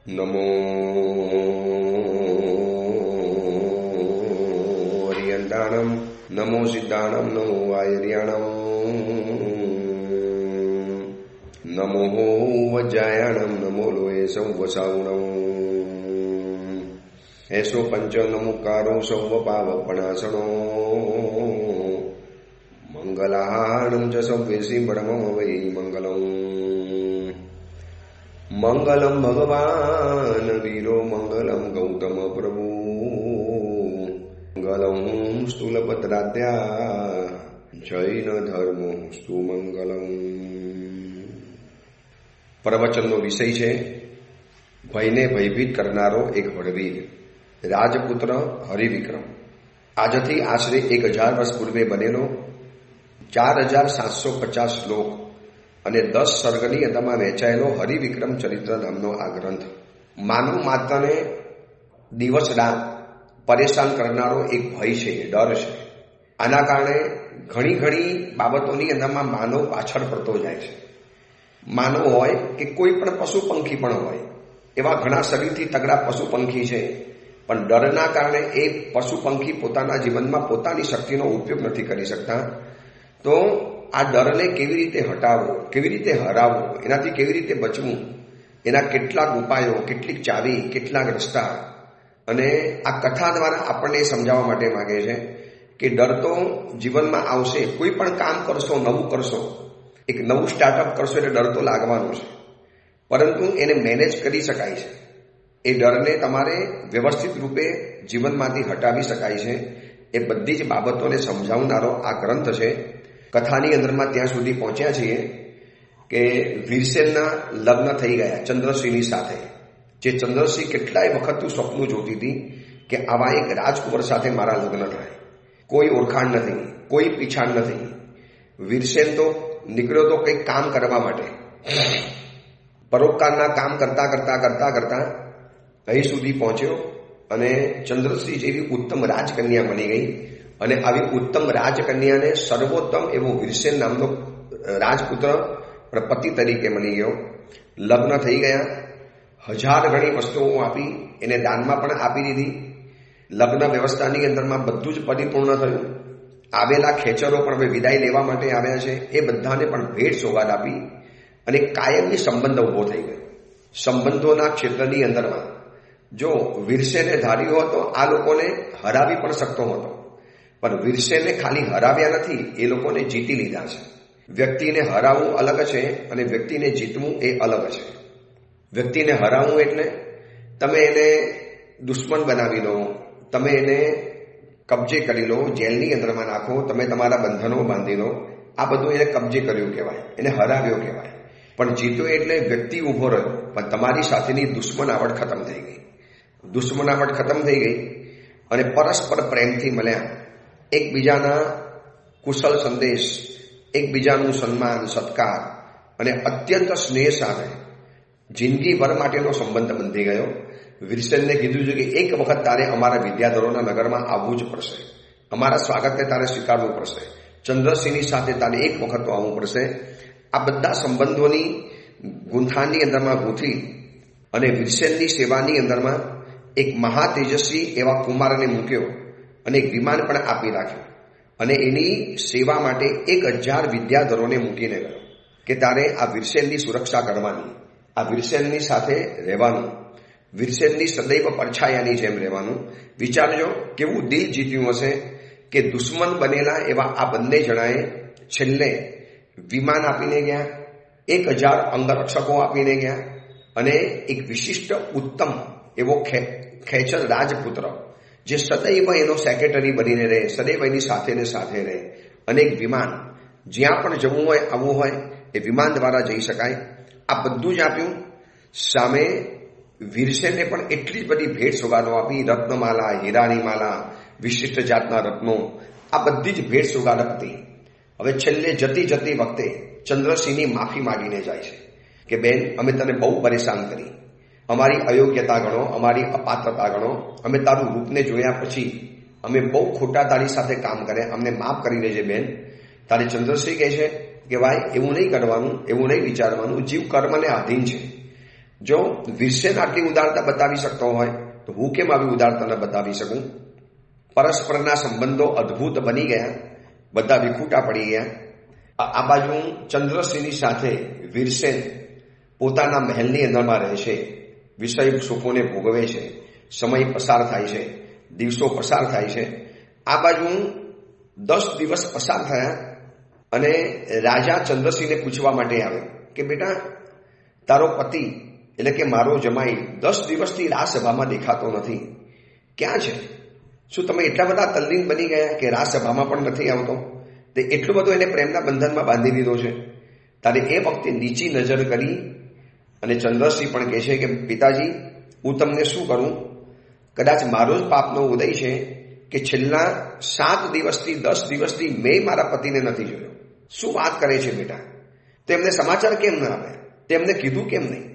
નમો હરિયંડાણમ નમો સિદ્ધાણમ નમો વાયર્યાણમ નમો વજ્જાયાણમ નમો લોહે સંવસાવણમ એસો પંચ નમુકારો સૌ પાવપણાસણો મંગલાહાણમ ચ સવ્યેસી બ્રહ્મમ વૈ મંગલમ મંગલમ ભગવાન વીરો મંગલમ ગૌતમ પ્રભુ મંગલમ સ્થૂલપત્રાદ્યા જૈન ધર્મો સ્તુ મંગલમ. પ્રવચનનો વિષય છે ભયને ભયભીત કરનારો એક વડવીર, રાજપુત્ર હરિવિક્રમ. આજથી આશરે 1000 વર્ષ પૂર્વે બનેલો 4750 શ્લોક અને 10 સર્ગની અંદરમાં વહેંચાયેલો હરિવિક્રમ ચરિત્ર નામનો આ ગ્રંથ માનવ માત્રને દિવસ રાત પરેશાન કરનારો એક ભય છે, ડર છે. આના કારણે ઘણી બાબતોની અંદરમાં માનવ પાછળ પડતો જાય છે. માનવ હોય કે કોઈ પણ પશુ પંખી પણ હોય, એવા ઘણા શરીરથી તગડા પશુ પંખી છે, પણ ડરના કારણે એ પશુ પંખી પોતાના જીવનમાં પોતાની શક્તિનો ઉપયોગ નથી કરી શકતા. તો આ ડરને કેવી રીતે હટાવવો, કેવી રીતે હરાવવો, એનાથી કેવી રીતે બચવું, એના કેટલાક ઉપાયો, કેટલીક ચાવી, કેટલાક રસ્તા, અને આ કથા દ્વારા આપણને સમજાવવા માટે માગે છે કે ડર તો જીવનમાં આવશે. કોઈ પણ કામ કરશો, નવું કરશો, એક નવું સ્ટાર્ટઅપ કરશો એટલે ડર તો લાગવાનું છે, પરંતુ એને મેનેજ કરી શકાય છે. એ ડરને તમારે વ્યવસ્થિત રૂપે જીવનમાંથી હટાવી શકાય છે. એ બધી જ બાબતોને સમજાવનારો આ ગ્રંથ છે. કથાની અંદરમાં ત્યાં સુધી પહોંચ્યા છીએ કે વીરસેનના લગ્ન થઈ ગયા ચંદ્રસિંહની સાથે. જે ચંદ્રસિંહ કેટલાય વખતનું સ્વપ્ન જોતી હતી કે આવા એક રાજકુંવર સાથે મારા લગ્ન થાય. કોઈ ઓળખાણ નથી, કોઈ પીછાણ નથી. વીરસેન તો નીકળ્યો તો કંઈક કામ કરવા માટે. પરોપકારના કામ કરતા અહીં સુધી પહોંચ્યો અને ચંદ્રસિંહ જેવી ઉત્તમ રાજકન્યા બની ગઈ. અને આવી ઉત્તમ રાજકન્યાને સર્વોત્તમ એવો વીરસેન નામનો રાજપુત્ર પતિ તરીકે બની ગયો. લગ્ન થઈ ગયા. 1000 ગણી વસ્તુઓ આપી, એને દાનમાં પણ આપી દીધી. લગ્ન વ્યવસ્થાની અંદરમાં બધું જ પરિપૂર્ણ થયું. આવેલા ખેચરો પણ હવે વિદાય લેવા માટે આવ્યા છે, એ બધાને પણ ભેટ સોગાદ આપી અને કાયમી સંબંધ ઉભો થઈ ગયો. સંબંધોના ક્ષેત્રની અંદરમાં જો વીરસેને ધાર્યો હતો આ લોકોને હરાવી પણ શકતો હતો, પણ વીરસેને ખાલી હરાવ્યા નથી, એ લોકોને જીતી લીધા છે. વ્યક્તિને હરાવવું અલગ છે અને વ્યક્તિને જીતવું એ અલગ છે. વ્યક્તિને હરાવવું એટલે તમે એને દુશ્મન બનાવી લો, તમે એને કબજે કરી લો, જેલની અંદરમાં નાખો, તમે તમારા બંધનો બાંધી લો, આ બધું એને કબજે કર્યું કહેવાય, એને હરાવ્યો કહેવાય. પણ જીત્યો એટલે વ્યક્તિ ઊભો રહ્યો, પણ તમારી સાથેની દુશ્મનાવટ ખતમ થઈ ગઈ. દુશ્મનાવટ ખતમ થઈ ગઈ અને પરસ્પર પ્રેમથી મળ્યા. એકબીજાના કુશળ સંદેશ, એકબીજાનું સન્માન સત્કાર અને અત્યંત સ્નેહ સાથે જિંદગીભર માટેનો સંબંધ બંધી ગયો. વીરસેનને કીધું છે કે એક વખત તારે અમારા વિદ્યાધરોના નગરમાં આવવું જ પડશે, અમારા સ્વાગતને તારે સ્વીકારવું પડશે, ચંદ્રસિંહની સાથે તારે એક વખત તો આવવું પડશે. આ બધા સંબંધોની ગૂંથાણની અંદરમાં ગૂંથી અને વીરસેનની સેવાની અંદરમાં એક મહાતેજસ્વી એવા કુમારને મૂક્યો અને એક વિમાન પણ આપી રાખ્યું અને એની સેવા માટે 1000 વિદ્યાધરોને મૂકીને ગયો કે તારે આ વીરસેનની સુરક્ષા કરવાની, આ વીરસેનની સાથે રહેવાનું, વીરસેનની સદૈવ પડછાયાની જેમ રહેવાનું. વિચારજો કેવું દિલ જીત્યું હશે કે દુશ્મન બનેલા એવા આ બંને જણાએ છેલ્લે વિમાન આપીને ગયા, 1000 અંગરક્ષકો આપીને ગયા અને એક વિશિષ્ટ ઉત્તમ એવો ખેચર રાજપુત્ર જે સદૈવ એનો સેક્રેટરી બનીને રહે, સદૈવ એની સાથે ને સાથે રહે. અને એક વિમાન, જ્યાં પણ જવું હોય આવવું હોય એ વિમાન દ્વારા જઈ શકાય. આ બધું જ આપ્યું. સામે વીરસેને પણ એટલી બધી ભેટ સોગાદો આપી. રત્નમાલા, હીરાની માલા, વિશિષ્ટ જાતના રત્નો, આ બધી જ ભેટ સોગાદ હતી. હવે છેલ્લે જતી વખતે ચંદ્રસિંહની માફી માંગીને જાય છે કે બેન, અમે તને બહુ પરેશાન કરી, અમારી અયોગ્યતા ગણો, અમારી અપાત્રતા ગણો, અમે તારું રૂપને જોયા પછી અમે બહુ ખોટા તારી સાથે કામ કર્યા, અમને માફ કરી દેજે બેન. તારે ચંદ્રસિંહ કહે છે કે ભાઈ એવું નહીં કરવાનું, એવું નહીં વિચારવાનું, જીવ કર્મને આધીન છે. જો વીરસેન આટલી ઉદારતા બતાવી શકતો હોય તો હું કેમ આવી ઉદારતા ન બતાવી શકું? પરસ્પરના સંબંધો અદ્ભુત બની ગયા, બધા વિખૂટા પડી ગયા. આ બાજુ ચંદ્રસિંહની સાથે વીરસેન પોતાના મહેલની અંદરમાં રહે છે, વિષય સુખોને ભોગવે છે, સમય પસાર થાય છે, દિવસો પસાર થાય છે. આ બાજુ 10 દિવસ પસાર થયા અને રાજા ચંદ્રસિંહને પૂછવા માટે આવે કે બેટા, તારો પતિ એટલે કે મારો જમાઈ 10 દિવસથી રાજસભામાં દેખાતો નથી, ક્યાં છે? શું તમે એટલા બધા તલ્લીન બની ગયા કે રાજસભામાં પણ નથી આવતો? તે એટલું બધું એને પ્રેમના બંધનમાં બાંધી દીધો છે. તારે એ વખતે નીચી નજર કરી અને ચંદ્રસિંહ પણ કહે છે કે પિતાજી, હું તમને શું કરું? કદાચ મારો જ પાપનો ઉદય છે કે છેલ્લા 7 દિવસથી 10 દિવસથી મેં મારા પતિને નથી જોયો. શું વાત કરે છે બેટા? તેમને સમાચાર કેમ ન આવ્યા? તેમને કીધું કેમ નહીં?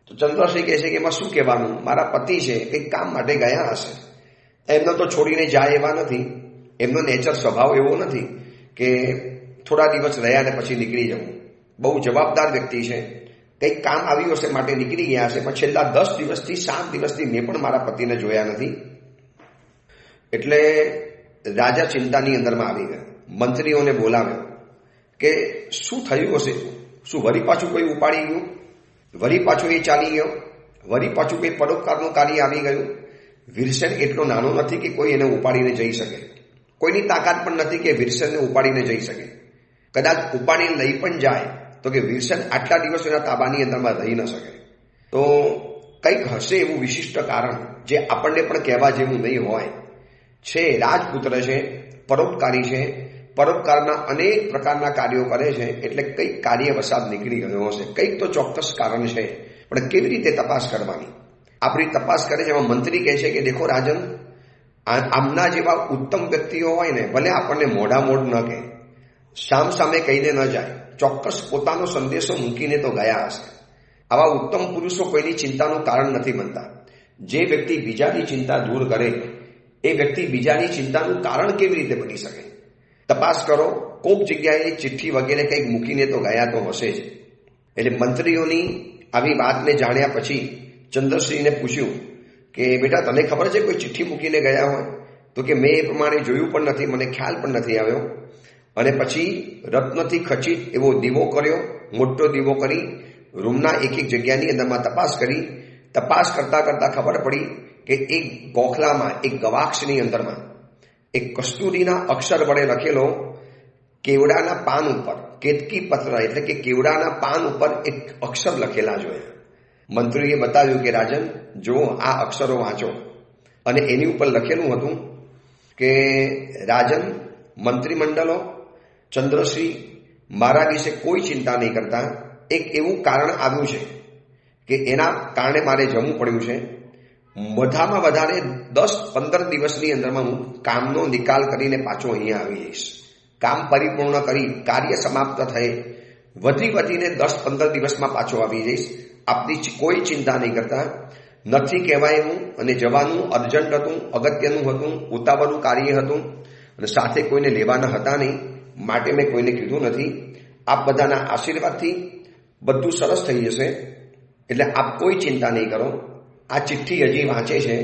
તો ચંદ્રસિંહ કહે છે કે એમાં શું કહેવાનું, મારા પતિ છે, કંઈક કામ માટે ગયા હશે. એમને તો છોડીને જાય એવા નથી, એમનો નેચર સ્વભાવ એવો નથી કે થોડા દિવસ રહ્યા ને પછી નીકળી જવું. બહુ જવાબદાર વ્યક્તિ છે, કંઈક કામ આવ્યું હશે માટે નીકળી ગયા હશે, પણ છેલ્લા 10 દિવસથી 7 દિવસથી મેં પણ મારા પતિને જોયા નથી. એટલે રાજા ચિંતાની અંદરમાં આવી ગયા. મંત્રીઓને બોલાવ્યો કે શું થયું હશે? શું વળી પાછું કોઈ ઉપાડી ગયું? વળી પાછું એ ચાલી ગયો? વળી પાછું કોઈ પરોપકારનું કાર્ય આવી ગયું? વીરસેન એટલો નાનો નથી કે કોઈ એને ઉપાડીને જઈ શકે. કોઈની તાકાત પણ નથી કે વીરસેનને ઉપાડીને જઈ શકે. કદાચ ઉપાડીને લઈ પણ જાય તો કે વીરસેન આટલા દિવસોના તાબાની અંદરમાં રહી ન શકે. તો કંઈક હશે એવું વિશિષ્ટ કારણ જે આપણને પણ કહેવા જેવું નહીં હોય. છે, રાજપુત્ર છે, પરોપકારી છે, પરોપકારના અનેક પ્રકારના કાર્યો કરે છે, એટલે કંઈક કાર્ય વસાદ નીકળી ગયો હશે. કંઈક તો ચોક્કસ કારણ છે, પણ કેવી રીતે તપાસ કરવાની? આપણી તપાસ કરે છે. એમાં મંત્રી કહે છે કે દેખો રાજન, આમના જેવા ઉત્તમ વ્યક્તિઓ હોય ને, ભલે આપણને મોઢા મોઢ ન કહે, સામ સામે કહીને ન જાય, ચોક્કસ પોતાનો સંદેશો મૂકીને તો ગયા હશે. આવા ઉત્તમ પુરુષો કોઈની ચિંતાનું કારણ નથી બનતા. જે વ્યક્તિ બીજાની ચિંતા દૂર કરે એ વ્યક્તિ બીજાની ચિંતાનું કારણ કેવી રીતે બની શકે? તપાસ કરો, કોઈક જગ્યાએ ચિઠ્ઠી વગેરે કંઈક મૂકીને તો ગયા તો હશે જ. એટલે મંત્રીઓની આવી વાતને જાણ્યા પછી ચંદ્રસિંહને પૂછ્યું કે બેટા, તને ખબર છે કોઈ ચિઠ્ઠી મૂકીને ગયા હોય? તો કે મેં એ પ્રમાણે જોયું પણ નથી, મને ખ્યાલ પણ નથી આવ્યો. અને પછી રત્નથી ખચિત એવો દીવો કર્યો, મોટો દીવો કરી રૂમના એક એક જગ્યાની અંદરમાં તપાસ કરી. તપાસ કરતા કરતા ખબર પડી કે એક ગોખલામાં, એક ગવાક્ષની અંદરમાં એક કસ્તુરીના અક્ષર વડે લખેલો કેવડાના પાન ઉપર, કેતકી પત્ર એટલે કે કેવડાના પાન ઉપર એક અક્ષર લખેલા જોયા. મંત્રીએ બતાવ્યું કે રાજન, જો આ અક્ષરો વાંચો. અને એની ઉપર લખેલું હતું કે રાજન, મંત્રીમંડળો, ચંદ્રશ્રી મારા વિશે કોઈ ચિંતા નહીં કરતા. એક એવું કારણ આવ્યું છે કે એના કારણે મારે જવું પડ્યું છે. વધામાં વધારે 10-15 દિવસની અંદરમાં હું કામનો નિકાલ કરીને પાછો અહીંયા આવી જઈશ. કામ પરિપૂર્ણ કરી કાર્ય સમાપ્ત થાય વધીને 10-15 દિવસમાં પાછો આવી જઈશ. આપની કોઈ ચિંતા નહીં કરતા. નથી કહેવાયું અને જવાનું અર્જન્ટ હતું, અગત્યનું હતું, ઉતાવળનું કાર્ય હતું અને સાથે કોઈને લેવાના હતા નહીં, માટે મેં કોઈને કીધું નથી. આપ બધાના આશીર્વાદથી બધું સરસ થઈ જશે, એટલે આપ કોઈ ચિંતા નહીં કરો. આ ચિઠ્ઠી હજી વાંચે છે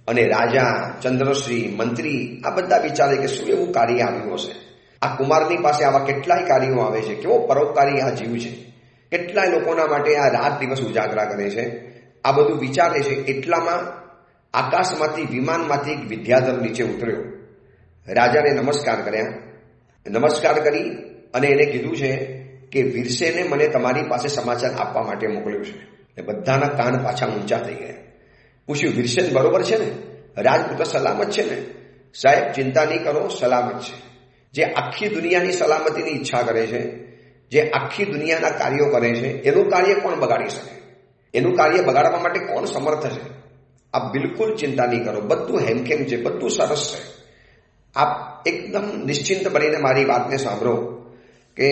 અને રાજા, ચંદ્રશ્રી, મંત્રી આ બધા વિચારે કે શું એવું કાર્ય આવ્યું હશે. આ કુમારની પાસે આવા કેટલાય કાર્યો આવે છે, કેવો પરોપકારી આ જીવ છે, કેટલાય લોકોના માટે આ રાત દિવસ ઉજાગરા કરે છે. આ બધું વિચારે છે. એટલામાં આકાશમાંથી, વિમાનમાંથી એક વિદ્યાધર નીચે ઉતર્યો. રાજાને નમસ્કાર કર્યા. નમસ્કાર કરી અને એને કીધું છે કે વીરસેને મને તમારી પાસે સમાચાર આપવા માટે મોકલ્યું છે. બધાના કાન પાછા ઊંચા થઈ ગયા. પૂછ્યું, વીરસેન બરોબર છે ને? રાજપુત્ર સલામત છે ને? સાહેબ, ચિંતા નહીં કરો, સલામત છે. જે આખી દુનિયાની સલામતીની ઈચ્છા કરે છે, જે આખી દુનિયાના કાર્યો કરે છે, એનું કાર્ય કોણ બગાડી શકે? એનું કાર્ય બગાડવા માટે કોણ સમર્થ છે? આપ બિલકુલ ચિંતા નહીં કરો, બધું હેમખેમ છે, બધું સરસ છે. આપ એકદમ નિશ્ચિંત બનીને મારી વાતને સાંભળો કે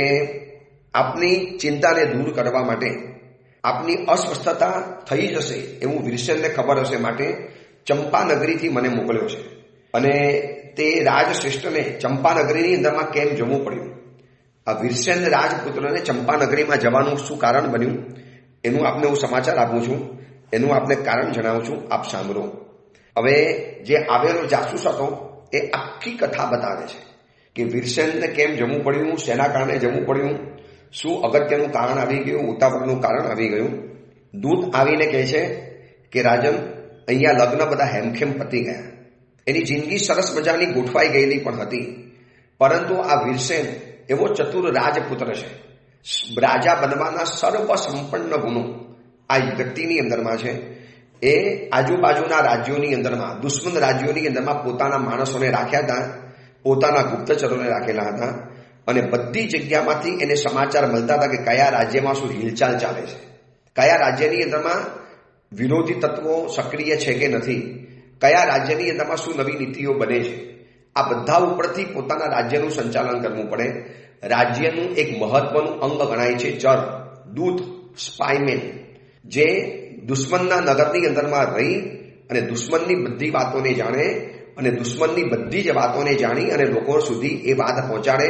આપની ચિંતાને દૂર કરવા માટે, આપની અસ્વસ્થતા થઈ જશે એવું વીરસેનને ખબર હશે, માટે ચંપાનગરીથી મને મોકલ્યો છે. અને તે રાજશ્રેષ્ઠને ચંપાનગરીની અંદરમાં કેમ જવું પડ્યું? આ વીરસેન રાજપુત્રને ચંપાનગરીમાં જવાનું શું કારણ બન્યું એનું આપને હું સમાચાર આપું છું, એનું આપને કારણ જણાવું છું, આપ સાંભળો. હવે જે આવેલો જાસૂસ હતો એ આખી કથા બતાવે છે કે વીરસેનને કેમ જમવું પડ્યું, શેના કારણે જમવું પડ્યું, શું અગત્યનું કારણ આવી ગયું, ઉતાવળનું કારણ આવી ગયું. દૂત આવીને કહે છે કે રાજન, અહીંયા લગ્ન બધા હેમખેમ પતી ગયા. એની જિંદગી સરસ મજાની ગોઠવાઈ ગયેલી પણ હતી, પરંતુ આ વીરસેન એવો ચતુર રાજપુત્ર છે. રાજા બનવાના સર્વ સંપન્ન ગુણો આ વ્યક્તિની અંદરમાં છે. એ આજુબાજુના રાજ્યોની અંદરમાં, દુશ્મન રાજ્યોની અંદરમાં પોતાના માણસોને રાખ્યા હતા, પોતાના ગુપ્તચરોને રાખેલા હતા, અને બધી જગ્યામાંથી એને સમાચાર મળતા હતા કે કયા રાજ્યમાં શું હિલચાલ ચાલે છે, કયા રાજ્યની અંદરમાં વિરોધી તત્વો સક્રિય છે કે નથી, કયા રાજ્યની અંદરમાં શું નવી નીતિઓ બને છે. આ બધા ઉપરથી પોતાના રાજ્યનું સંચાલન કરવું પડે. રાજ્યનું એક મહત્વનું અંગ ગણાય છે ચર, દૂત, સ્પાયમેન, જે દુશ્મનના નગરની અંદરમાં રહી અને દુશ્મનની બધી વાતોને જાણે અને દુશ્મનની બધી જ વાતોને જાણી અને લોકો સુધી એ વાત પહોંચાડે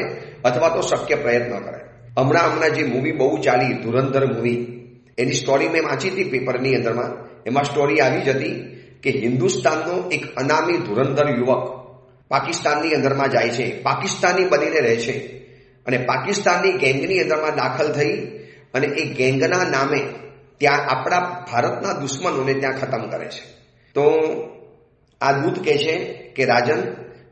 અથવા તો શક્ય પ્રયત્ન કરે. હમણાં જે મૂવી બહુ ચાલી, ધુરંધર મૂવી, એની સ્ટોરી મેં વાંચી હતી પેપરની અંદરમાં. એમાં સ્ટોરી આવી જ હતી કે હિન્દુસ્તાનનો એક અનામી ધુરંધર યુવક પાકિસ્તાનની અંદરમાં જાય છે, પાકિસ્તાની બનીને રહે છે અને પાકિસ્તાનની ગેંગની અંદરમાં દાખલ થઈ અને એ ગેંગના નામે ત્યાં આપણા ભારતના દુશ્મનોને ત્યાં ખતમ કરે છે. તો આ દૂત કહે છે કે રાજન,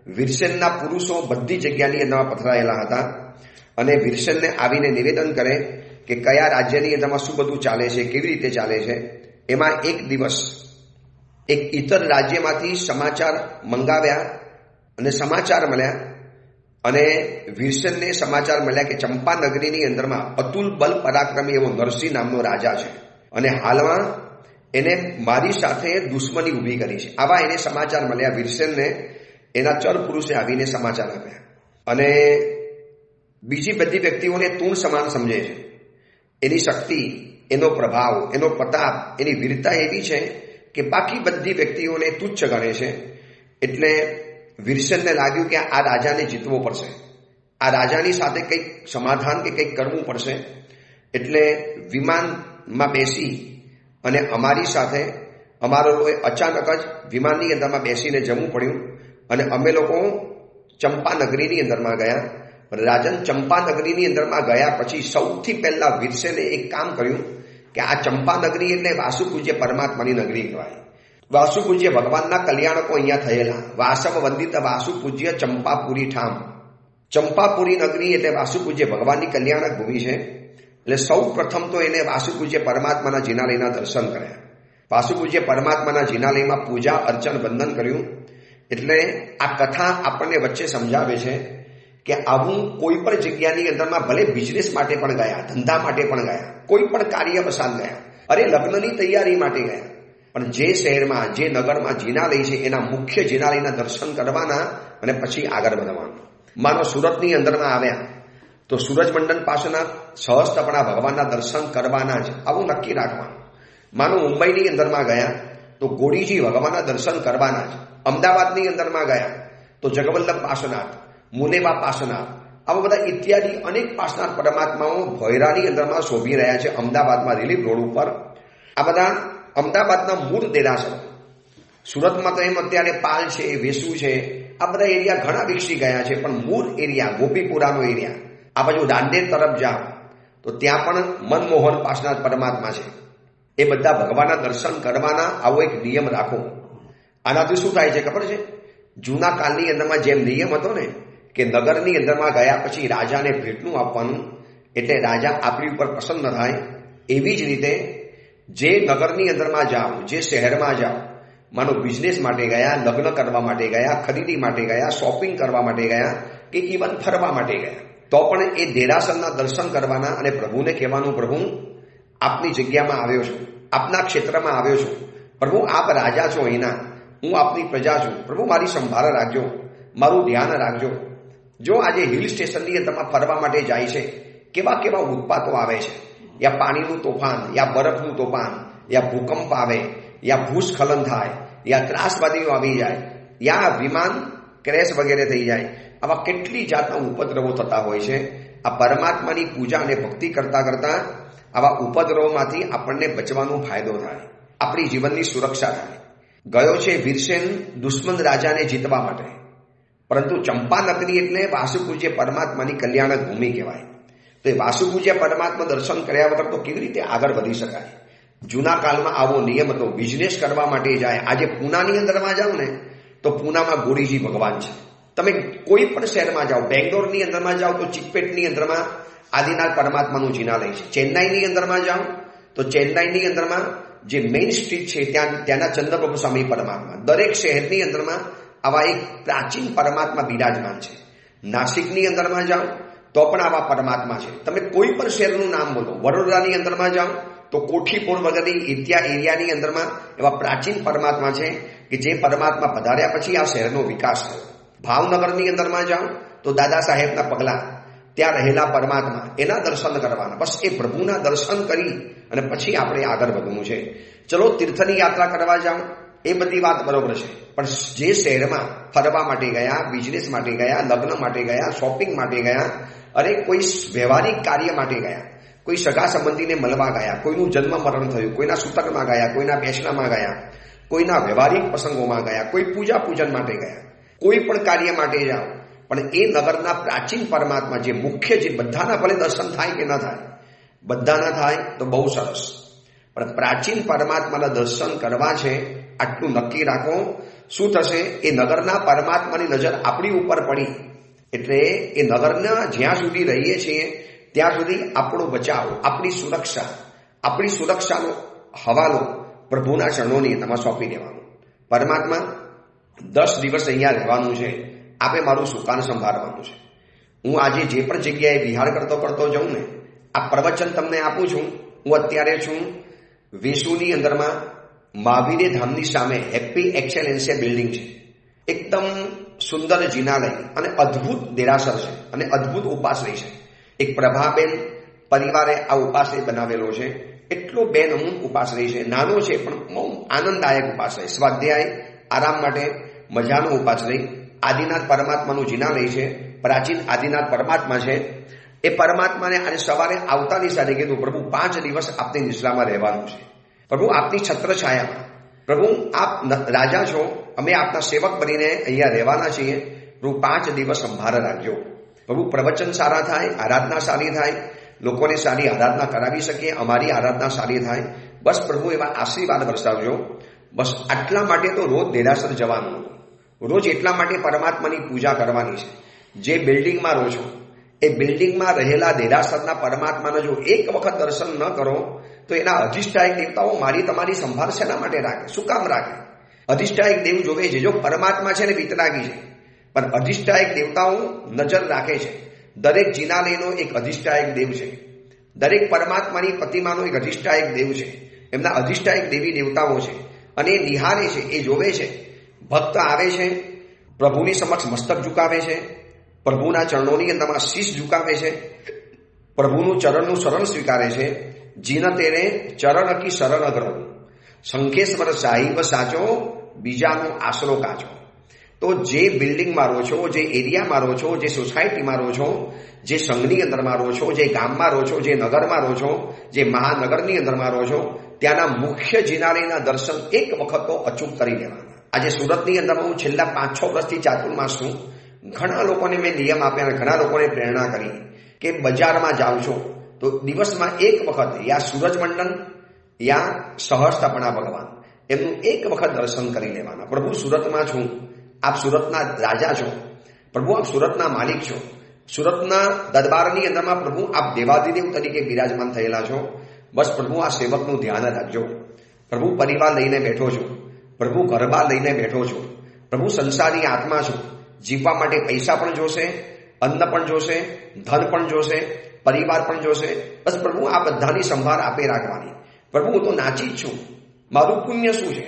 વીરસેનના પુરુષો બધી જગ્યાની અંદરમાં પથરાયેલા હતા અને વીરસેનને આવીને નિવેદન કરે કે કયા રાજ્યની અંદરમાં શું બધું ચાલે છે, કેવી રીતે ચાલે છે. એમાં એક દિવસ એક ઇતર રાજ્યમાંથી સમાચાર મંગાવ્યા અને સમાચાર મળ્યા અને વીરસેનને સમાચાર મળ્યા કે ચંપાનગરીની અંદરમાં અતુલ બલ પરાક્રમી એવો નરસિંહ નામનો રાજા છે અને હાલમાં એને મારી સાથે દુશ્મની ઊભી કરી છે. આવા એને સમાચાર મળ્યા. વીરસેનને એના ચર પુરુષે આવીને સમાચાર આપ્યા અને બીજી બધી વ્યક્તિઓને તૂણ સમાન સમજે છે. એની શક્તિ, એનો પ્રભાવ, એનો પ્રતાપ, એની વીરતા એવી છે કે બાકી બધી વ્યક્તિઓને તુચ્છ ગણે છે. એટલે વીરસેનને લાગ્યું કે આ રાજાને જીતવો પડશે, આ રાજાની સાથે કંઈક સમાધાન કે કંઈક કરવું પડશે. એટલે વિમાનમાં બેસી અને અમારી સાથે અમારો અચાનક જ વિમાનની અંદરમાં બેસીને જમવું પડ્યું અને અમે લોકો ચંપાનગરીની અંદરમાં ગયા. રાજન, ચંપાનગરીની અંદરમાં ગયા પછી સૌથી પહેલા વીરસેને એક કામ કર્યું કે આ ચંપાનગરી એટલે વાસુપૂજ્ય પરમાત્માની નગરી કહેવાય. વાસુપૂજ્ય ભગવાનના કલ્યાણકો અહીંયા થયેલા. વાસવ વંદિત વાસુપૂજ્ય ચંપાપુરી ઠામ. ચંપાપુરી નગરી એટલે વાસુપૂજ્ય ભગવાનની કલ્યાણક ભૂમિ છે. એટલે સૌ પ્રથમ તો એને વાસુપૂજ્ય પરમાત્માના જિનાલયના દર્શન કર્યા. વાસુપૂજ્ય પરમાત્માના જિનાલયમાં પૂજા અર્ચન વંદન કર્યું. એટલે આ કથા આપણને વચ્ચે સમજાવે છે કે આવું કોઈ પણ જગ્યાની અંદરમાં ભલે બિઝનેસ માટે પણ ગયા, ધંધા માટે પણ ગયા, કોઈ પણ કાર્ય વસાન ગયા, અરે લગ્નની તૈયારી માટે ગયા, પણ જે શહેરમાં, જે નગરમાં જિનાલય છે એના મુખ્ય જિનાલયના દર્શન કરવાના અને પછી આગળ વધવાનું. માનો સુરતની અંદરમાં આવ્યા તો સૂરજમંડન પાસેના સહસ્તપણા ભગવાનના દર્શન કરવાના જ, આવું નક્કી રાખવાનું. માનો મુંબઈની અંદરમાં ગયા તો ગોડીજી ભગવાનના દર્શન કરવાના જ. અમદાવાદની અંદરમાં ગયા તો જગવલ્લભ પાસનાથ, મુનેબા પાસનાથ, આવા બધા ઇત્યાદિ અનેક પાસનાથ પરમાત્માઓ ભોયરાની અંદરમાં શોભી રહ્યા છે. અમદાવાદમાં રિલીફ રોડ ઉપર આ બધા અમદાવાદના મૂળ દેરાસરો. સુરતમાં તો એમ અત્યારે પાલ છે, વેસુ છે, આ બધા એરિયા ઘણા વિકસી ગયા છે, પણ મૂળ એરિયા ગોપીપુરાનો એરિયા, આ બાજુ દાંડેર તરફ જાઓ તો ત્યાં પણ મનમોહન પાસનાથ પરમાત્મા છે. એ બધા ભગવાનના દર્શન કરવાના, આવો એક નિયમ રાખો. આનાથી શું થાય છે ખબર છે? જૂના કાળની અંદરમાં જેમ નિયમ હતો ને કે નગરની અંદરમાં ગયા પછી રાજાને ભેટનું આપવાનું, એટલે રાજા આપણી ઉપર પ્રસન્ન થાય, એવી જ રીતે જે નગરની અંદરમાં જાઓ, જે શહેરમાં જાઓ, માનો બિઝનેસ માટે ગયા, લગ્ન કરવા માટે ગયા, ખરીદી માટે ગયા, શોપિંગ કરવા માટે ગયા કે ઇવન ફરવા માટે ગયા, તો પણ એ દેરાસરના દર્શન કરવાના અને પ્રભુને કહેવાનું, પ્રભુ આપની જગ્યામાં આવ્યો છું, આપના ક્ષેત્રમાં આવ્યો છું, પ્રભુ આપ રાજા છો, અહીંના હું આપની પ્રજા છું, પ્રભુ મારી સંભાળ રાખજો, મારું ધ્યાન રાખજો. જો આજે હિલ સ્ટેશનની અંદરમાં ફરવા માટે જાય છે, કેવા કેવા ઉત્પાતો આવે છે, યા પાણીનું તોફાન, યા બરફનું તોફાન, યા ભૂકંપ આવે, યા ભૂસ્ખલન થાય, યા ત્રાસવાદીઓ આવી જાય, યા વિમાન ક્રેશ વગેરે થઈ જાય, આવા કેટલી જાતના ઉપદ્રવો થતા હોય છે. આ પરમાત્માની પૂજા અને ભક્તિ કરતા કરતા આવા ઉપદ્રવોમાંથી આપણને બચવાનો ફાયદો થાય, આપણી જીવનની સુરક્ષા થાય. ગયો છે વીરસેન દુશ્મન રાજાને જીતવા માટે, પરંતુ ચંપા નગરી એટલે વાસુપૂજ્ય પરમાત્માની કલ્યાણક ભૂમિ કહેવાય. તો એ વાસુપૂજ્ય પરમાત્મા દર્શન કર્યા વગર તો કેવી રીતે આગળ વધી શકાય? જૂના કાળમાં આવો નિયમ હતો. બિઝનેસ કરવા માટે જાય, આજે પૂનાની અંદરમાં જાઓ ને તો પૂનામાં ગોરીજી ભગવાન છે. તમે કોઈ પણ શહેરમાં જાઓ, બેંગ્લોરની અંદરમાં જાઓ તો ચિકપેટની અંદરમાં આદિનાથ પરમાત્માનું જિનાલય છે. ચેન્નાઈની અંદરમાં જાઓ તો ચેન્નાઈની અંદરમાં જે મેઇન સ્ટ્રીટ છે ત્યાંના ચંદ્રપ્રભુ સ્વામી પરમાત્મા. દરેક શહેરની અંદરમાં આવા એક પ્રાચીન પરમાત્મા બિરાજમાન છે. નાસિકની અંદરમાં જાઓ તો પણ આવા પરમાત્મા છે. તમે કોઈ પણ શહેરનું નામ બોલો, વડોદરાની અંદરમાં જાઓ તો કોઠીપુર વગેરે એરિયાની અંદરમાં એવા પ્રાચીન પરમાત્મા છે કે જે પરમાત્મા પધાર્યા પછી આ શહેરનો વિકાસ થયો. ભાવનગરની અંદરમાં જાઓ તો દાદા સાહેબના પગલા, ત્યાં રહેલા પરમાત્મા, એના દર્શન કરવાના. બસ એ પ્રભુના દર્શન કરી અને પછી આપણે આગળ વધવું છે. ચલો તીર્થની યાત્રા કરવા જાઓ, એ બધી વાત બરોબર છે, પણ જે શહેરમાં ફરવા માટે ગયા, બિઝનેસ માટે ગયા, લગ્ન માટે ગયા, શોપિંગ માટે ગયા, અરે કોઈ વ્યવહારિક કાર્ય માટે ગયા, કોઈ સગા સંબંધીને મળવા ગયા, કોઈનું જન્મ મરણ થયું, કોઈના સૂતકમાં ગયા, કોઈના બેસણામાં ગયા, કોઈના વ્યવહારિક પ્રસંગોમાં ગયા, કોઈ પૂજા પૂજન માટે ગયા, કોઈ પણ કાર્ય માટે જાઓ, પણ એ નગરના પ્રાચીન પરમાત્મા જે મુખ્ય, જે બધાના ભલે દર્શન થાય કે ન થાય, બધાના થાય તો બહુ સરસ, પણ પ્રાચીન પરમાત્માના દર્શન કરવા છે આટલું નક્કી રાખો. શું થશે? એ નગરના પરમાત્માની નજર આપણી ઉપર પડી એટલે એ નગરના જ્યાં સુધી રહીએ છીએ ત્યાં સુધી આપણો બચાવ, આપણી સુરક્ષાનો હવાલો પ્રભુના ચરણોની અંદરમાં સોંપી દેવાનો. પરમાત્મા 10 દિવસ અહીંયા રહેવાનું છે, આપે મારું સુકાન સંભાળવાનું છે. હું આજે જે પણ જગ્યાએ વિહાર કરતો જાઉં ને, આ પ્રવચન તમને આપું છું. હું અત્યારે છું વેસુની અંદરમાં મહાવીર ધામની સામે હેપી એક્સેલેન્સિયા બિલ્ડિંગ છે. એકદમ સુંદર જિનાલય અને અદ્ભુત દેરાસર છે અને અદ્ભુત ઉપાશ્રય છે. એક પ્રભાબેન પરિવારે આ ઉપાશ્રય બનાવેલો છે. એટલો બેનમૂન ઉપાશ્રય છે, નાનો છે પણ બહુ આનંદદાયક ઉપાશ્રય, સ્વાધ્યાય આરામ માટે મજાનો ઉપાશ્રય. આદિનાથ પરમાત્માનું જિનાલય છે, પ્રાચીન આદિનાથ પરમાત્મા છે. એ પરમાત્માને આજે સવારે આવતાની સાથે કીધું, પ્રભુ 5 દિવસ આપની નિશ્રામાં રહેવાનું છે. પ્રભુ આપની છત્રછાયામાં, પ્રભુ આપ રાજા છો, અમે આપના સેવક બનીને અહીંયા રહેવાના છીએ. પ્રભુ 5 દિવસ સંભાળ રાખજો. પ્રભુ પ્રવચન સારા થાય, આરાધના સારી થાય, લોકોને સારી આરાધના કરાવી શકીએ, અમારી આરાધના સારી થાય. બસ પ્રભુ એવા આશીર્વાદ વરસાવજો. બસ આટલા માટે તો રોજ દેરાસર જવાનું, રોજ એટલા માટે પરમાત્માની પૂજા કરવાની છે. જે બિલ્ડિંગમાં રહો છો એ બિલ્ડિંગમાં રહેલા દેરાસરના પરમાત્માને જો એક વખત દર્શન ન કરો તો એના અધિષ્ઠાયક દેવતાઓ મારી તમારી સંભાળ શેના માટે રાખે? શું કામ રાખે? અધિષ્ઠાયક દેવ જોવે છે. જો પરમાત્મા છે ને વિતરાગી છે, પણ અધિષ્ઠાયક દેવતાઓ નજર રાખે છે. દરેક જિનાલયનો એક અધિષ્ઠાયક દેવ છે, દરેક પરમાત્માની પ્રતિમાનો એક અધિષ્ઠાયક દેવ છે, એમના અધિષ્ઠાયક દેવી દેવતાઓ છે અને એ નિહાળે છે, એ જોવે છે. ભક્ત આવે છે, પ્રભુની સમક્ષ મસ્તક ઝુકાવે છે, પ્રભુના ચરણોની અંદરમાં શીશ ઝુકાવે છે, પ્રભુનું ચરણનું શરણ સ્વીકારે છે. જીન તેરે ચરણ કી શરણ ગ્રહણ, શંખેશ્વર સાહિબ સાચો, બીજાનો આશરો કાચો. તો જે બિલ્ડિંગમાં રહો છો, જે એરિયામાં રહો છો, જે સોસાયટીમાં રહો છો, જે સંઘની અંદરમાં રહો છો, જે ગામમાં રહો છો, જે નગરમાં રહો છો, જે મહાનગરની અંદરમાં રહો છો, ત્યાંના મુખ્ય જિનાલયના દર્શન એક વખત તો અચૂક કરી દેવાના. આજે સુરતની અંદર હું છેલ્લા 5-6 વર્ષથી ચાતુર્માસ છું. ઘણા લોકોને મેં નિયમ આપ્યા અને ઘણા લોકોને પ્રેરણા કરી કે બજારમાં જાઓ છો તો દિવસમાં એક વખત યા સૂરજમંડન યા સહસ્ત્રપણા ભગવાન એમનું એક વખત દર્શન કરી લેવાના. પ્રભુ સુરતમાં છું, આપ સુરતના રાજા છો, પ્રભુ આપ સુરતના માલિક છો, સુરતના દરબારની અંદરમાં પ્રભુ આપ દેવાધિદેવ તરીકે બિરાજમાન થયેલા છો. બસ પ્રભુ આ સેવકનું ધ્યાન રાખજો. પ્રભુ પરિવાર લઈને બેઠો છો, પ્રભુ ઘરબાર લઈને બેઠો છો, પ્રભુ સંસારી આત્મા છો, જીવવા માટે પૈસા પણ જોશે, અન્ન પણ જોશે, ધન પણ જોશે, પરિવાર પણ જોશે. બસ પ્રભુ આ બધાની સંભાળ આપે રાખવાની. પ્રભુ હું તો નાચી જ છું, મારું પુણ્ય શું છે?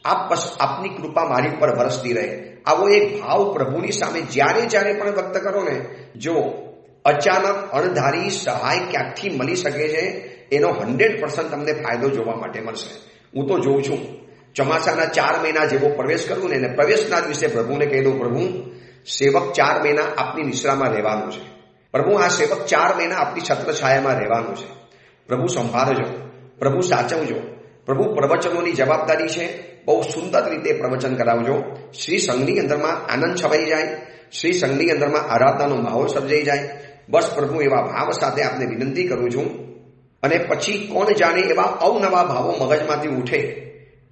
આપ બસ આપની કૃપા મારી ઉપર વરસતી રહે. આવો એક ભાવ પ્રભુની સામે જ્યારે પણ વ્યક્ત કરો ને, જો અચાનક અણધારી સહાય ક્યાંકથી મળી શકે છે, એનો 100% તમને ફાયદો જોવા માટે મળશે. હું તો જોઉં છું, ચોમાસાના 4 મહિના જેવો પ્રવેશ કરું ને, પ્રવેશના દિવસે પ્રભુને કહી દઉં, પ્રભુ સેવક 4 મહિના આપની નિશ્રામાં રહેવાનું છે. પ્રભુ આ સેવક 4 મહિના આપની છત્રછાયામાં રહેવાનું છે. પ્રભુ સંભાળજો, પ્રભુ સાચવજો, પ્રભુ પ્રવચનોની જવાબદારી છે, બહુ સુંદર રીતે પ્રવચન કરાવજો. શ્રી સંઘની અંદરમાં આનંદ છવાઈ જાય, શ્રી સંઘની અંદરમાં આરાધનાનો માહોલ સર્જાઈ જાય. બસ પ્રભુ એવા ભાવ સાથે આપને વિનંતી કરું છું. અને પછી કોણ જાણે એવા અવનવા ભાવો મગજમાંથી ઉઠે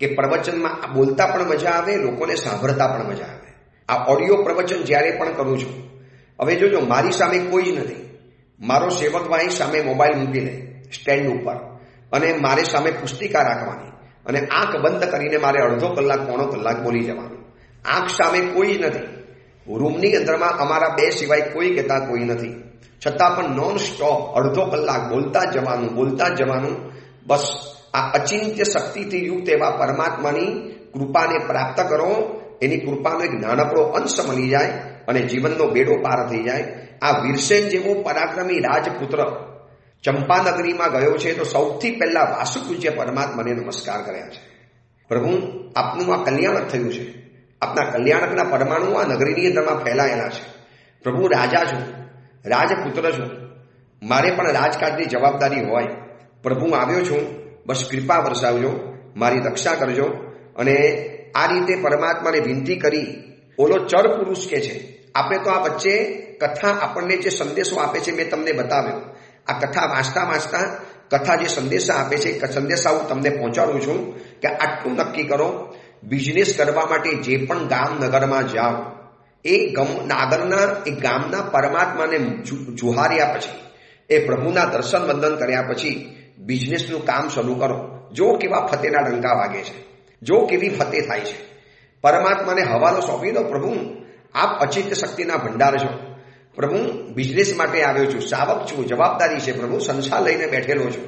કે પ્રવચનમાં બોલતા પણ મજા આવે, લોકોને સાંભળતા પણ મજા આવે. આ ઓડિયો પ્રવચન જ્યારે પણ કરું છું, હવે જોજો મારી સામે કોઈ જ નથી. મારો સેવકભાઈ સામે મોબાઈલ મૂકી લે સ્ટેન્ડ ઉપર, અને મારે સામે પુસ્તિકા રાખવાની, અને આંખ બંધ કરીને મારે અડધો કલાક પોણો કલાક બોલી જવાનું. આંખ સામે કોઈ જ નથી. રૂમની અંદરમાં અમારા બે સિવાય કોઈ કહેતા કોઈ નથી, છતાં પણ નોન સ્ટોપ અડધો કલાક બોલતા જ જવાનું. બસ આ અચિંત્ય શક્તિથી યુક્ત એવા પરમાત્માની કૃપાને પ્રાપ્ત કરો. એની કૃપાનો એક નાનકડો અંશ મળી જાય અને જીવનનો બેડો પાર થઈ જાય. આ વીરસેન જેવો પરાક્રમી રાજપુત્ર ચંપાનગરીમાં ગયો છે તો સૌથી પહેલા વાસુપૂજ્ય પરમાત્માને નમસ્કાર કર્યા છે. પ્રભુ આપનું આ કલ્યાણક થયું છે, આપના કલ્યાણકના પરમાણુ આ નગરીની અંદરમાં ફેલાયેલા છે. પ્રભુ રાજા છું, રાજપુત્ર છું, મારે પણ રાજકાજની જવાબદારી હોય. પ્રભુ આવ્યો છું, બસ કૃપા વરસાવજો, મારી રક્ષા કરજો. અને આ રીતે પરમાત્માને વિનંતી કરી ઓલો ચર પુરુષ કે છે. આપણે તો આ વચ્ચે કથા આપણને જે સંદેશો આપે છે મેં તમને બતાવ્યો. આ કથા વાંચતા કથા જે સંદેશા આપે છે, સંદેશા હું તમને પહોંચાડું છું કે આટલું નક્કી કરો, બિઝનેસ કરવા માટે જે પણ ગામ નગરમાં જાઓ, એ ગામના પરમાત્માને જુહાર્યા પછી, એ પ્રભુના દર્શન વંદન કર્યા પછી બિઝનેસનું કામ શરૂ કરો. જો કેવા ફતેના ડંકા વાગે છે, જો કેવી ફતેહ થાય છે. પરમાત્માને હવાલો સોંપી દો. પ્રભુ આપ અચિંત્ય શક્તિના ભંડાર છો. પ્રભુ બિઝનેસ માટે આવ્યો છું, સાવક છું, જવાબદારી છે. પ્રભુ સંસાર લઈને બેઠેલો છું,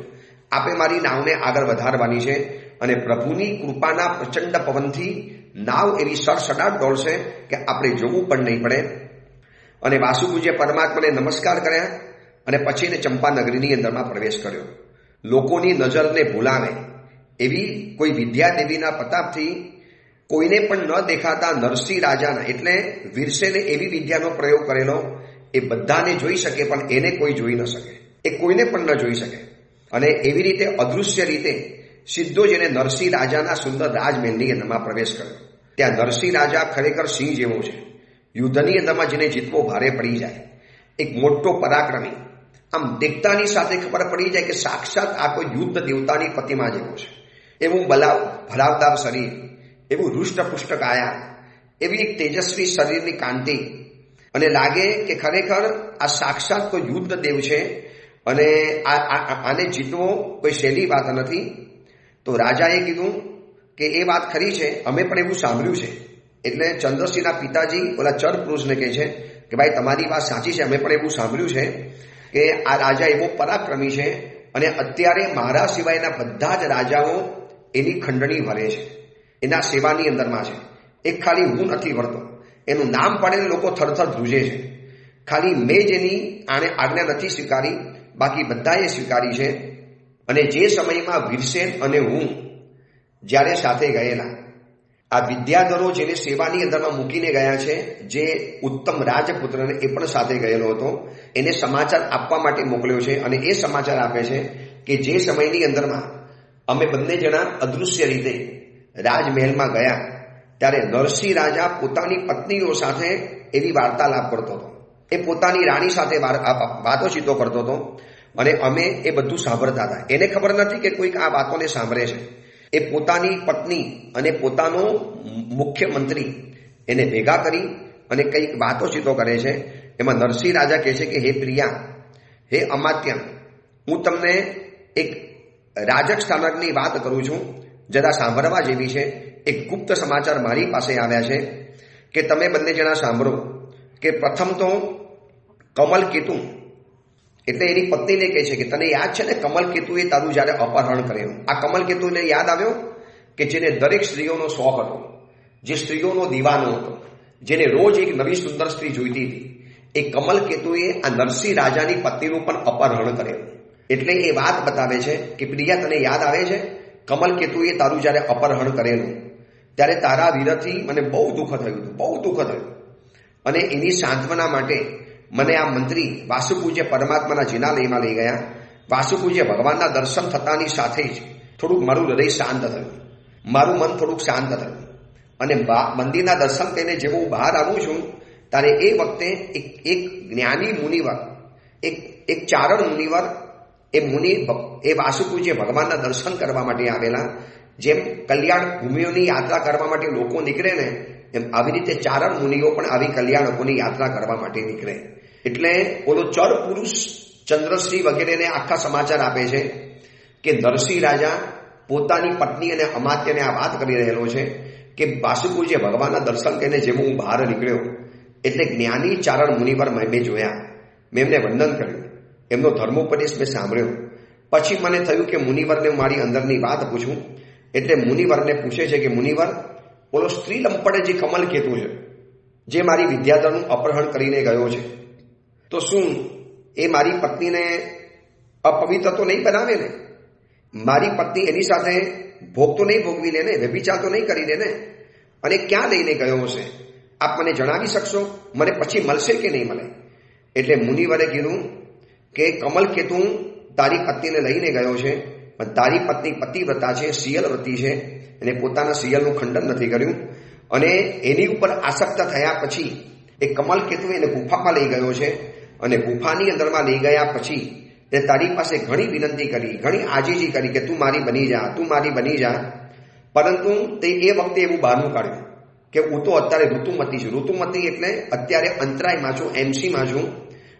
આપે મારી નાવને આગળ વધારવાની છે. અને પ્રભુની કૃપાના પ્રચંડ પવનથી નાવ એવી સડસડાટ દોડશે કે આપણે જોવું પણ નહીં પડે. અને વાસુપૂજ્ય પરમાત્માને નમસ્કાર કર્યા અને પછી એને ચંપાનગરીની અંદરમાં પ્રવેશ કર્યો. લોકોની નજરને ભૂલાવે એવી કોઈ વિદ્યાદેવીના પ્રતાપથી કોઈને પણ ન દેખાતા નરસિંહ રાજાના, એટલે વીરસેને એવી વિદ્યાનો પ્રયોગ કરેલો, એ બધાને જોઈ શકે પણ એને કોઈ જોઈ ન શકે, એ કોઈને પણ ન જોઈ શકે. અને એવી રીતે અદૃશ્ય રીતે સીધો જેને નરસિંહ રાજાના સુંદર રાજમહેલની અંદરમાં પ્રવેશ કર્યો. ત્યાં નરસિંહ રાજા ખરેખર સિંહ જેવો છે. યુદ્ધની અંદરમાં જેને જીતવો ભારે પડી જાય, એક મોટો પરાક્રમી. આમ દેખતાની સાથે ખબર પડી જાય કે સાક્ષાત આ કોઈ યુદ્ધ દેવતાની પ્રતિમા જેવો છે. એવું ભરાવદાર શરીર, એવું હૃષ્ટપુષ્ટ કાયા, એવી એક તેજસ્વી શરીરની કાંતિ, અને લાગે કે ખરેખર આ સાક્ષાત કોઈ યુદ્ધ દેવ છે. અને આને જીતવો કોઈ સહેલી વાત નથી. તો રાજાએ કીધું કે એ વાત ખરી છે, અમે પણ એવું સાંભળ્યું છે. એટલે ચંદ્રસિંહના પિતાજી ઓલા ચર પુરુષને કહે છે કે ભાઈ તમારી વાત સાચી છે, અમે પણ એવું સાંભળ્યું છે કે આ રાજા એવો પરાક્રમી છે, અને અત્યારે મારા સિવાયના બધા જ રાજાઓ એની ખંડણી ભરે છે, એના સેવાની અંદરમાં છે. એક ખાલી હું નથી ભરતો, એનું નામ પાડીને લોકો થરથર ધ્રુજે છે. ખાલી મેં જેની આજ્ઞા નથી સ્વીકારી, બાકી બધાએ સ્વીકારી છે. અને જે સમયમાં વીરસેન અને હું જ્યારે સાથે ગયેલા, આ વિદ્યાધરો જેને સેવાની અંદરમાં મૂકીને ગયા છે, જે ઉત્તમ રાજપુત્રને એ પણ સાથે ગયેલો હતો, એને સમાચાર આપવા માટે મોકલ્યો છે. અને એ સમાચાર આપે છે કે જે સમયની અંદરમાં અમે બંને જણા અદૃશ્ય રીતે રાજમહેલમાં ગયા, ત્યારે નરસિંહ રાજા પોતાની પત્નીઓ સાથે એવી વાર્તાલાપ કરતો હતો. એ પોતાની રાણી સાથે વાતોચીતો કરતો હતો, અને અમે એ બધું સાંભળતા હતા. એને ખબર નથી કે કોઈક આ વાતોને સાંભળે છે. એ પોતાની પત્ની અને પોતાનો મુખ્યમંત્રી એને ભેગા કરી અને કંઈક વાતોચીતો કરે છે. એમાં નરસિંહ રાજા કહે છે કે હે પ્રિયા, હે અમાત્ય, હું તમને એક રાજક સ્થાનકની વાત કરું છું, જરા સાંભળવા જેવી છે. એક ગુપ્ત સમાચાર મારી પાસે આવ્યા છે કે તમે બંને જણા સાંભળો. કે પ્રથમ તો કમલકેતુ, એટલે એની પત્નીને કહે છે કે તને યાદ છે ને કમલકેતુએ તારું જ્યારે અપહરણ કર્યું? આ કમલકેતુને યાદ આવ્યો કે જેને દરેક સ્ત્રીઓનો શોખ હતો, જે સ્ત્રીઓનો દીવાનો હતો, જેને રોજ એક નવી સુંદર સ્ત્રી જોઈતી હતી. એ કમલકેતુએ આ નરસિંહ રાજાની પત્નીનું પણ અપહરણ કરેલું. એટલે એ વાત બતાવે છે કે પ્રિયા, તને યાદ આવે છે કમલકેતુએ તારું જ્યારે અપહરણ કરેલું, ત્યારે તારા વિરહથી મને બહુ દુઃખ થયું હતું, બહુ દુઃખ થયું. અને એની સાંત્વના માટે મને આ મંત્રી વાસુપૂજ્ય પરમાત્માના જિનાલયમાં લઈ ગયા વાસુકુજે ભગવાનના દર્શન થતાની સાથે જ થોડુંક મારું હૃદય શાંત થયું, મારું મન થોડુંક શાંત થયું અને મંદિરના દર્શન કરીને જેવું હું બહાર આવું છું ત્યારે એ વખતે એક જ્ઞાની મુનિવર, એક ચારણ મુનિવર, એ વાસુકુજે ભગવાનના દર્શન કરવા માટે આવેલા. જેમ કલ્યાણ ભૂમિઓની યાત્રા કરવા માટે લોકો નીકળે ને એમ આવી રીતે ચારણ મુનિઓ પણ આવી કલ્યાણકોની યાત્રા કરવા માટે નીકળે. એટલે ઓલો ચર પુરુષ ચંદ્રશ્રી વગેરેને આખા સમાચાર આપે છે કે નરસિંહ રાજા પોતાની પત્ની અને અમાત્યને આ વાત કરી રહેલો છે કે વાસુકુજે ભગવાનના દર્શન કરીને જેમ હું બહાર નીકળ્યો એટલે જ્ઞાની ચારણ મુનિવર મેં જોયા, મેં એમને વંદન કર્યું, એમનો ધર્મોપદેશ મેં સાંભળ્યો. પછી મને થયું કે મુનિવરને મારી અંદરની વાત પૂછું. એટલે મુનિવરને પૂછે છે કે મુનિવર, ઓલો સ્ત્રી લંપડે જે કમલ કેતુ છે, જે મારી વિદ્યાધરનું અપહરણ કરીને ગયો છે, તો શું એ મારી પત્નીને અપવિત્ર તો નહીં બનાવે ને? મારી પત્ની એની સાથે ભોગ તો નહીં ભોગવી લે ને, વ્યભિચાર તો નહીં કરી દે ને? અને ક્યાં લઈને ગયો હશે? આપ મને જણાવી શકશો? મને પછી મળશે કે નહીં મળે? એટલે મુનિવરે કીધું કે કમલ કેતુ તારી પત્નીને લઈને ગયો છે, પણ તારી પત્ની પતિવ્રતા છે, શિયલવ્રતી છે, એને પોતાના શિયલનું ખંડન નથી કર્યું અને એની ઉપર આસક્ત થયા પછી એ કમલ કેતુ એને ગુફામાં લઈ ગયો છે અને ગુફાની અંદરમાં લઈ ગયા પછી તે તારી પાસે ઘણી વિનંતી કરી, ઘણી આજીજી કરી કે તું મારી બની જા, તું મારી બની જા. પરંતુ તે એ વખતે એવું બહાનું કાઢ્યું કે હું તો અત્યારે ઋતુમતી છું. ઋતુમતી એટલે અત્યારે અંતરાયમાં છું, એમસીમાં છું,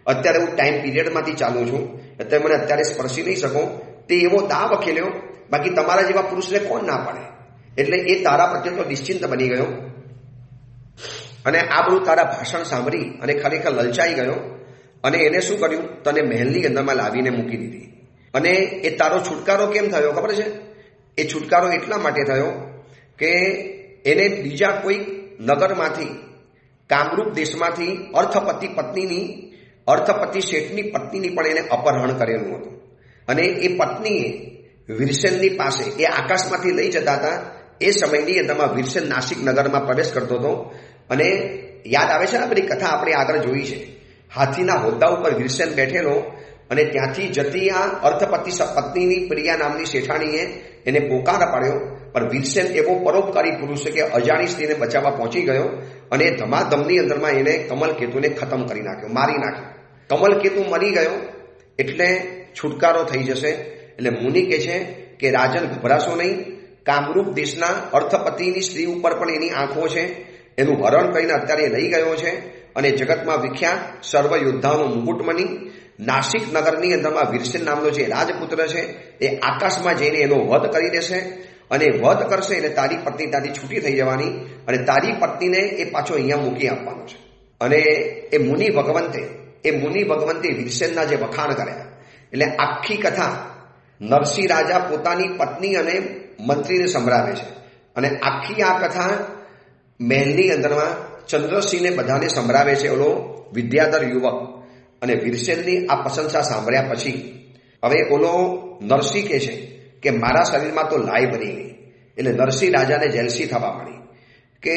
અત્યારે હું ટાઈમ પીરિયડમાંથી ચાલું છું, એટલે મને અત્યારે સ્પર્શી નહીં શકો. તે એવો દાવ ખેલ્યો, બાકી તમારા જેવા પુરુષને કોણ ના પાડે? એટલે એ તારા પ્રત્યે તો નિશ્ચિંત બની ગયો અને આ બધું તારા ભાષણ સાંભળી અને ખરેખર લલચાઈ ગયો અને એને શું કર્યું, તને મહેલની અંદરમાં લાવીને મૂકી દીધી. અને એ તારો છુટકારો કેમ થયો ખબર છે? એ છુટકારો એટલા માટે થયો કે એને બીજા કોઈ નગરમાંથી, કામરૂપ દેશમાંથી અર્થપતિ શેઠની પત્નીની પણ એને અપહરણ કરેલું હતું. અને એ પત્નીએ વીરસેનની પાસે, એ આકાશમાંથી લઈ જતા હતા એ સમયની અંદરમાં વીરસેન નાસિક નગરમાં પ્રવેશ કરતો હતો. અને યાદ આવે છે ને બધી કથા આપણે આગળ જોઈ છે, હાથીના હોદ્દા ઉપર વીરસેન બેઠેલો અને ત્યાંથી જતી આ અર્થપતિ પત્નીની પ્રિયા નામની શેઠાણીએ એને પોકાર પાડ્યો. પણ વીરસેન એવો પરોપકારી પુરુષ છે કે અજાણી સ્ત્રીને બચાવવા પહોંચી ગયો અને ધમાધમની અંદરમાં એને કમલકેતુને ખતમ કરી નાખ્યો, મારી નાખ્યો. કમલકેતુ મરી ગયો એટલે છુટકારો થઈ જશે. એટલે મુનિ કહે છે કે રાજન ગભરાશો નહીં, કામરૂપ દેશના અર્થપતિની સ્ત્રી ઉપર પણ એની આંખો છે, એનું હરણ કરીને અત્યારે લઈ ગયો છે અને જગતમાં વિખ્યાત સર્વ યોદ્ધાનો મુકુટમણી નાસિક નગરની અંદરમાં વીરસેન નામનો જે રાજપુત્ર છે એ આકાશમાં જઈને એનો વધ કરી દેશે અને વધ કરશે એટલે તારી પત્ની ત્યાંથી છૂટી થઈ જવાની અને તારી પત્નીને એ પાછો અહીંયા મૂકી આપવાનો છે. અને એ મુનિ ભગવંતે વીરસેનના જે વખાણ કર્યા એટલે આખી કથા નરસિંહ રાજા પોતાની પત્ની અને મંત્રીને સંભળાવે છે અને આખી આ કથા મહેલની અંદરમાં ચંદ્રસિંહને બધાને સંભળાવે છે, ઓલો વિદ્યાધર યુવક. અને વીરસેનની આ પ્રશંસા સાંભળ્યા પછી હવે ઓલો નરસિંહ કહે છે કે મારા શરીરમાં તો લાય બની ગઈ. એટલે નરસિંહ રાજાને જેલસી થવા મળી કે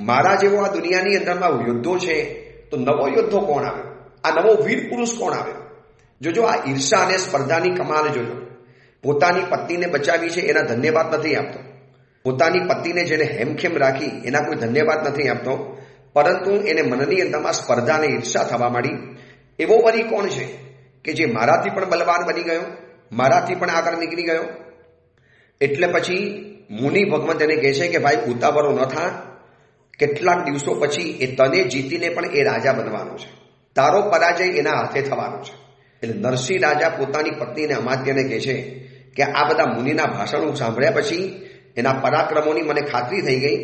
મારા જેવો આ દુનિયાની અંદરમાં યુદ્ધો છે તો નવો યોદ્ધો કોણ આવ્યો, આ નવો વીર પુરુષ કોણ આવ્યો? જોજો આ ઈર્ષા અને સ્પર્ધાની કમાલ જોજો. પોતાની પત્નીને બચાવી છે એના ધન્યવાદ નથી આપતો, પોતાની પત્નીને જેને હેમખેમ રાખી એના કોઈ ધન્યવાદ નથી આપતો, પરંતુ એને મનની અંદરમાં સ્પર્ધા અને ઈર્ષા થવા માંડી. એવો વરી કોણ છે કે જે મારાથી પણ બલવાન બની ગયો, મારાથી પણ આગળ નીકળી ગયો? એટલે પછી મુનિ ભગવંત એને કહે છે કે ભાઈ ઉતાવળો ન થા, કેટલાક દિવસો પછી એ તને જીતીને પણ એ રાજા બનવાનો છે, તારો પરાજય એના હાથે થવાનો છે. એટલે નરસિંહ રાજા પોતાની પત્નીને અમાત્યને કહે છે કે આ બધા મુનિના ભાષણો સાંભળ્યા પછી એના પરાક્રમોની મને ખાતરી થઈ ગઈ,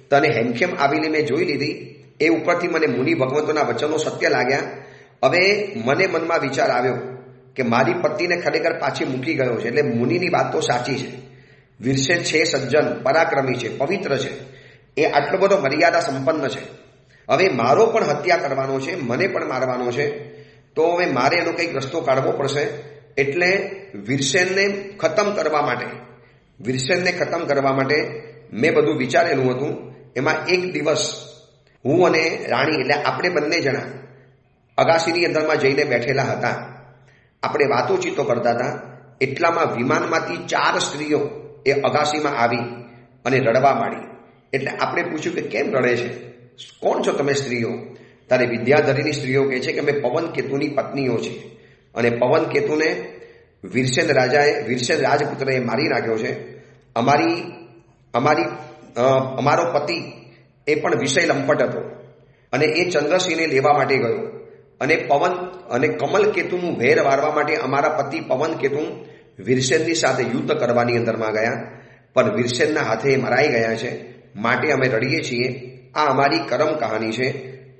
તને હેમખેમ આવીને મેં જોઈ લીધી, એ ઉપરથી મને મુનિ ભગવંતોના વચનો સત્ય લાગ્યા. હવે મને મનમાં વિચાર આવ્યો કે મારી પત્નીને ખરેખર પાછી મૂકી ગયો છે. એટલે મુનિની વાત તો સાચી છે, વીરસેન છે સજ્જન, પરાક્રમી છે, પવિત્ર છે, એ આટલો બધો મર્યાદા સંપન્ન છે. હવે મારો પણ હત્યા કરવાનો છે, મને પણ મારવાનો છે, તો હવે મારે એનો કંઈક રસ્તો કાઢવો પડશે. એટલે વીરસેનને ખતમ કરવા માટે મેં બધું વિચારેલું હતું. એમાં એક દિવસ હું અને રાણી એટલે આપણે બંને જણા અગાસીની અંદરમાં જઈને બેઠેલા હતા આપણે વાતોચીતો કરતા હતા એટલામાં વિમાનમાંથી 4 સ્ત્રીઓ એ અગાસીમાં આવી અને રડવા માંડી. એટલે આપણે પૂછ્યું કે કેમ રડે છે, કોણ છો તમે સ્ત્રીઓ? ત્યારે વિદ્યાધરીની સ્ત્રીઓ કહે છે કે અમે પવન કેતુની પત્નીઓ છે અને પવન કેતુને વીરસેન રાજપુત્રએ મારી નાખ્યો છે. અમારો પતિ એ પણ વિષય લંપટ હતો અને એ ચંદ્રસિંહને લેવા માટે ગયો અને કમલ કેતુનું વેર વારવા માટે અમારા પતિ પવન કેતુ વીરસેનની સાથે યુદ્ધ કરવાની અંદરમાં ગયા, પણ વીરસેનના હાથે મરાઈ ગયા છે. માટે અમે રડીએ છીએ. આ અમારી કરમ કહાની છે,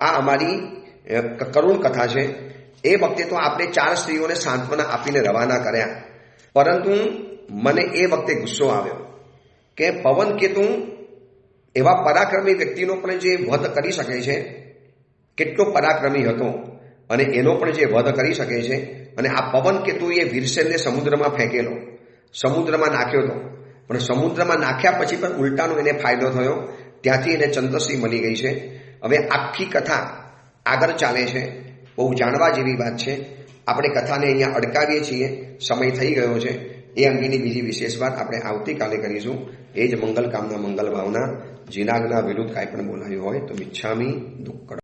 આ અમારી કરુણ કથા છે. એ વખતે તો આપણે 4 સ્ત્રીઓને સાંત્વના આપીને રવાના કર્યા, પરંતુ મને એ વખતે ગુસ્સો આવ્યો કે પવન કેતુ એવા પરાક્રમી વ્યક્તિનો પણ જે વધ કરી શકે છે, કેટલો પરાક્રમી હતો અને એનો પણ જે વધ કરી શકે છે. અને આ પવન કેતુએ વીરસેનને સમુદ્રમાં ફેંકેલો, સમુદ્રમાં નાખ્યો હતો, પણ સમુદ્રમાં નાખ્યા પછી પણ ઉલટાનો એને ફાયદો થયો. ત્યાંથી એને ચંદ્રસિંહ મળી ગઈ છે. હવે આખી કથા આગળ ચાલે છે. બહુ જાણવા જેવી વાત છે. આપણે કથાને અહીંયા અડકાવીએ છીએ, સમય થઈ ગયો છે. એ અંગેની બીજી વિશેષ વાત આપણે આવતીકાલે કરીશું. એ જ મંગલ કામના મંગલ ભાવના. જીનાગના વિરુદ્ધ કાંઈ પણ બોલાયું હોય તો મિચ્છામી દુક્કડ.